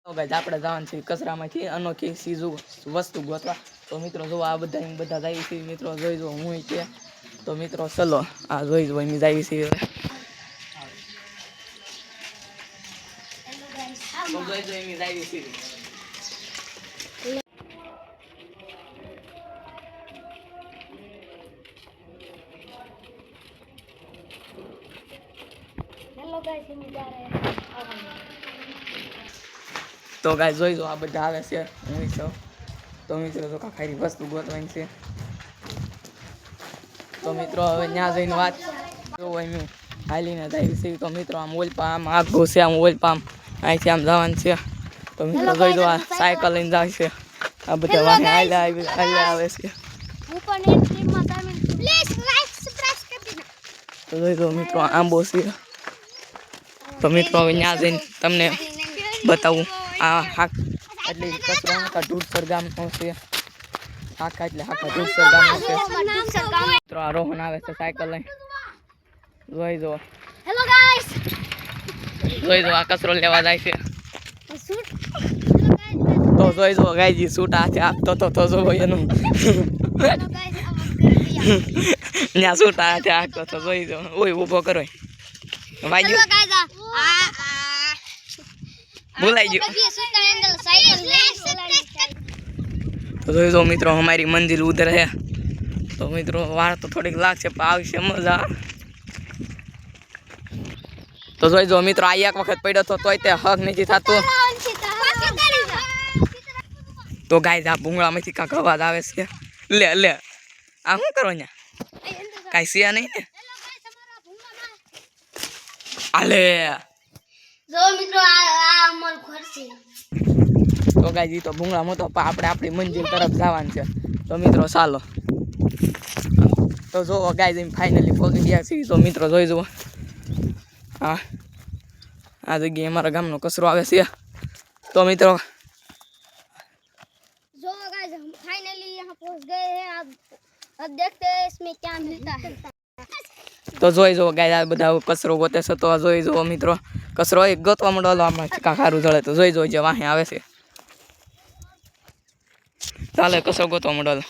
તો ગાઈસ આપણે જવાનું છે કચરામાંથી અનોખી સીઝુ વસ્તુ ગોતવા. તો મિત્રો જો આ બધા જાય છે મિત્રો, જોઈ જો હું છે. તો મિત્રો ચલો આ જોઈ જો એમ જાય છે. તો જોઈ જો એમ જાય છે. हेलो गाइस, हम जा रहे हैं। તો ગાઈસ જોઈ જો આ બધા આવે છે, હું છું. તો મિત્રો જો ખાખરી વસ્તુ ગોતવાની છે. તો મિત્રો હવે ત્યાં જઈને વાત જો એમ હાલીને જાય છે. તો મિત્રો આમ ઓલપા આમ આગો છે, આમ ઓલપા અહીંથી આમ જવાનું છે. તો મિત્રો જોઈ જો આ સાયકલ લઈને જાય છે. આ બધા વાહે હાલ્યા આવે છે. ऊपर ने टीम में डायमंड प्लीज लाइक सब्सक्राइब कर देना। તો જોઈ જો મિત્રો આંબો છે. તો મિત્રો હવે ત્યાં જઈને તમને બતાવું આ હાક એટલે કચરો ઢૂઢસર ગામનો છે. હાકા એટલે હાકા ઢૂઢસર ગામનો છે. મિત્રો આ રોહન આવે છે સાયકલ લઈને, જોઈ જો. हेलो गाइस, જોઈ જો આ કચરો લેવા જાય છે. शूट। તો જોઈ જો ગાયજી સૂટ હાથે આપતો તો જો એનું हेलो गाइस, अब कर दिया। ત્યાં સૂટ હાથે આપતો તો જોઈ જો. ઓય ઊભો કરો વાગ્યું, हेलो गाइस, ભૂલાઈ ગયું. कभी सुपर एंगल साइकिल ले તો જોઈ જો મિત્રો અમારી મંજિલ ઉધર હે. તો મિત્રો વાર તો થોડીક લાગશે પણ આવશે મજા. તો જોઈ જો મિત્રો આ એક વખત પડ્યો તો તોય તે હક નથી થતું. તો ગાય આ ભૂંગળામાંથી કાંક અવાજ આવે છે. લે લે આ શું કરો ને કાંઈ છે નહીં ને. આલે जो मित्रों आ अमल घर से તો ગાય તો ભૂંગળામાં તો આપણે આપણી મંજિલ તરફ જવાનું છે. તો મિત્રો ચાલો. તો જો ગાય એમ ફાઇનલી પહોંચી ગયા છીએ. તો મિત્રો જોઈ જુઓ હા આ જગ્યાએ અમારા ગામનો કચરો આવે છે. તો મિત્રો जो गाइस हम फाइनली यहाँ पहुँच गए हैं। अब देखते हैं इसमें क्या मिलता है। તો જોઈ જુઓ ગાય આ બધા કચરો ગોતે છે. તો જોઈ જુઓ મિત્રો કચરો એક ગોતવા માંડો આમાં કાંક સારું જળે. તો જોઈ જો જે વાહે આવે છે. ચાલે કચરો ગોતવા માંડો.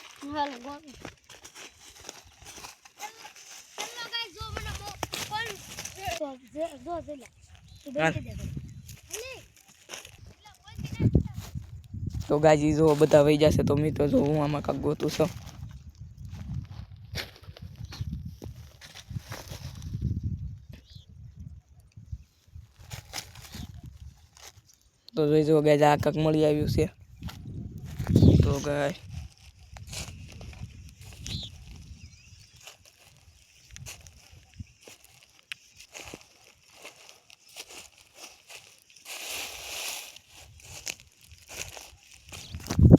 हेलो गाइस, जो मैंने कौन जो जिला તો ગાજી જો બધા વહી જશે. તો મિત્રો જો હું આમાં કાંક ગોતું છું. તો જોઈ જો ગાય આ કાંક મળી આવ્યું છે. તો ગાય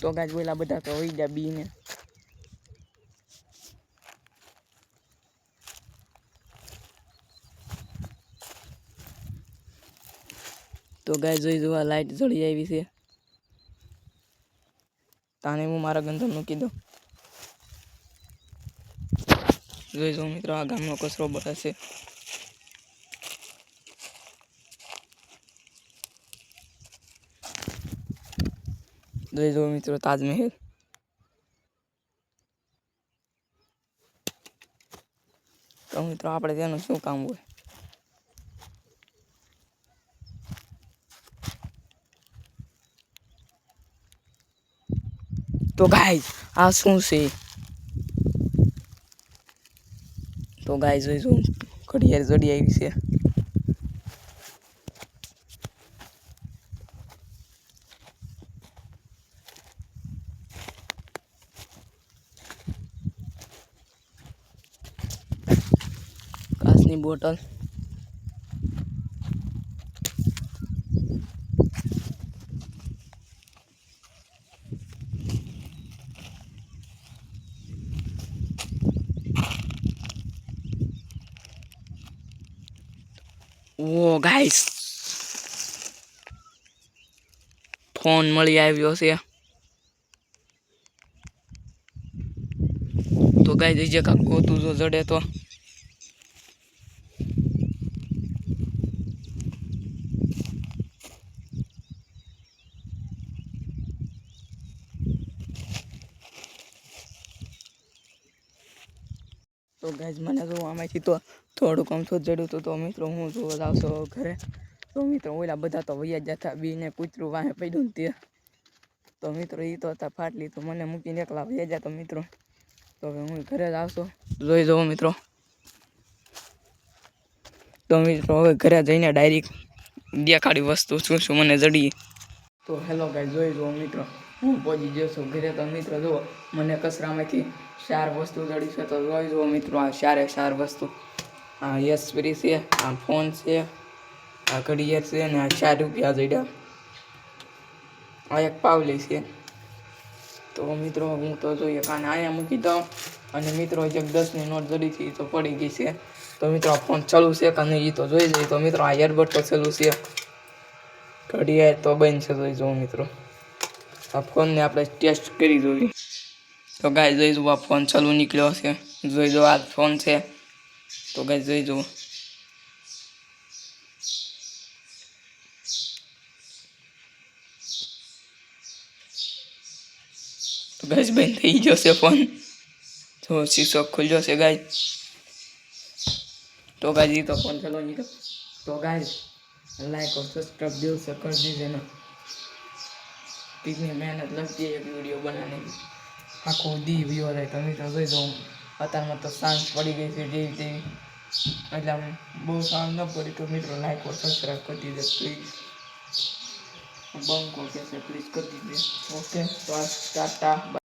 તો ગાય બોલા બધા તો વહી ગયા બી ને. તો ગાય જોઈ જો આ લાઈટ જળી આવી છે. તાને હું મારા ગંધમ મૂકી દઉં. જોઈ જો મિત્રો આ ગામનો કચરો બળે છે. જોઈ જો મિત્રો તાજમહેલ. તો મિત્રો આપણે તેનું શું કામ હોય. તો ગાય આ શું છે. તો ગાય જોઈ જો ઘડિયાળ જડી આવી છે. કાચની બોટલ. ઓ ગાઈસ ફોન મળી આવ્યો છે. તો ગાઈસ જે કાંક ગોતું જો જડે તો તો ગાઈઝ મને જો આમાંથી તો થોડુંક અમથું જડ્યું હતું. તો મિત્રો હું જોવા આવશો ઘરે. તો મિત્રો ઓલા બધા તો વૈયા જતા બીને કૂતરું વાહે પડ્યું ને તે. તો મિત્રો એ તો હતા ફાટલી, તો મને મૂકીને એકલા વૈયા જતા મિત્રો. તો હવે હું ઘરે જ આવશો, જોઈ જાઓ મિત્રો. તો મિત્રો હવે ઘરે જઈને ડાયરેક્ટ દેખાડી વસ્તુ શું શું મને જડી. તો હેલો ગાઈઝ, જોઈ જુઓ મિત્રો, હું પહોંચી ગયો છું ઘરે. તો મિત્રો જુઓ મને કચરામાંથી 4 વસ્તુ જડી છે. તો જોઈ જુઓ મિત્રો, આ 4 વસ્તુ. આ યશપ્રી છે, આ ફોન છે, આ ઘડિયાળ છે, અને આ 4 રૂપિયા જડ્યા. આ એક પાવલી છે. તો મિત્રો હું તો જોઈએ કાને અહીંયા મૂકી દઉં. અને મિત્રો એક 10ની નોટ જડી હતી તો પડી ગઈ છે. તો મિત્રો આ ફોન ચાલુ છે કે નહીં એ તો જોઈ જઈએ. તો મિત્રો આ એરબડ તો ચાલુ છે, ઘડિયાળ તો બંધ છે. જોઈ જુઓ મિત્રો, આ ફોનને આપણે ટેસ્ટ કરી જોઈએ. તો ગાય જોઈ જુઓ, આ ફોન ચાલુ નીકળ્યો છે. જોઈ જુઓ આ ફોન છે. તો ગાય જોઈ જુઓ, તો ગાય બંધ થઈ ગયો છે ફોન. તો શીશો ખુલ્યો છે ગાય. તો ગાય તો ફોન ચાલુ નીકળ્યો. તો ગાય લાઈક और सब्सक्राइब दिल से कर दीजिए ना, कितनी मेहनत लगती है एक वीडियो बनाने की. आखो दी व्यूअर है. तो મિત્રો જોઈ દઉં અત્યારમાં તો સાંજ પડી ગઈ છે જેવી તેવી, એટલે આમ બહુ સાંજ ન પડી. તો મિત્રો લાઈક और सब्सक्राइब कर दीजिए प्लीज. બંકો कैसे प्लीज कर दीजिए. ओके, तो आज टाटा.